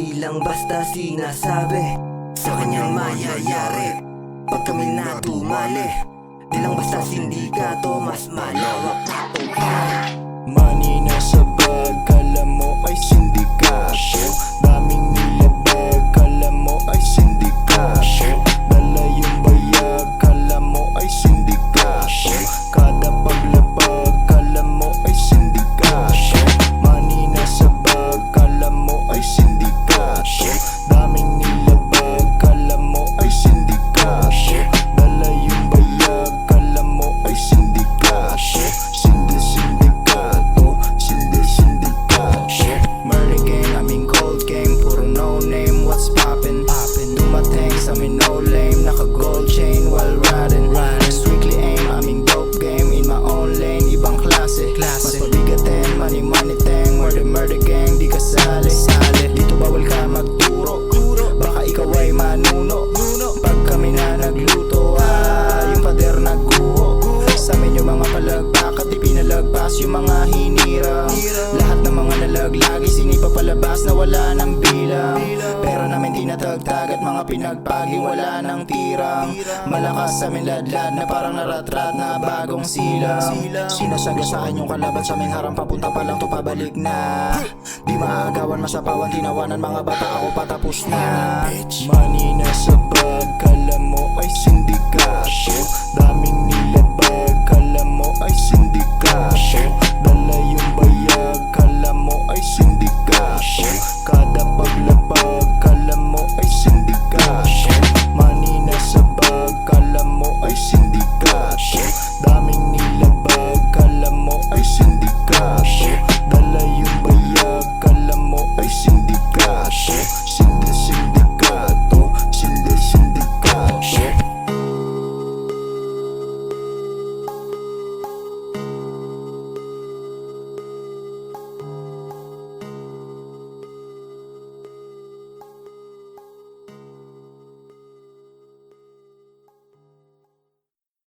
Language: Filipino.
Di lang basta sinasabi sa kanyang mayayari pag kami natumali. Di lang basta sindikato, mas malawak na okay. Money nasa bag, kala mo ay sindikato. Daming nilabag, kala mo ay sindikato. Dala yung bayag, kala mo ay sindikato. Kada paglabag, kala mo ay sindikato. Money nasa bag, kala mo ay sindikato. Daming nilabag, kala mo ay sindikato. Dala yung bayag, kala mo ay sindikato. Sindikato, sindikato. Murder gang, aming cold game, puro no name, what's poppin'? Dumating sa amin no lame, naka gold chain while riding. Strictly aim, aming dope game, in my own lane, ibang klase. Mas mabigatin, money tang, murder gang, di kasali. Dito bawal ka magturo, baka ikaw ay manuno. Pag kami na nagluto, yung pader nagguho. Sa amin yung mga palagpak at di pinalagpas yung mga hinirang. Lahat ng mga nalaglagi sinipapalabas na wala ng bilang. Pera namin tinatagtag at mga pinagpaging wala ng tirang. Malakas sa amin ladlad na parang naratrat na bagong silang. Sinasagasaan yung kalaban sa aming harang, papunta pa lang to pabalik na. Di maagawan masapawan, tinawanan mga bata, ako patapos na. Money nasa bag, kala mo ay sindikato. Daming nila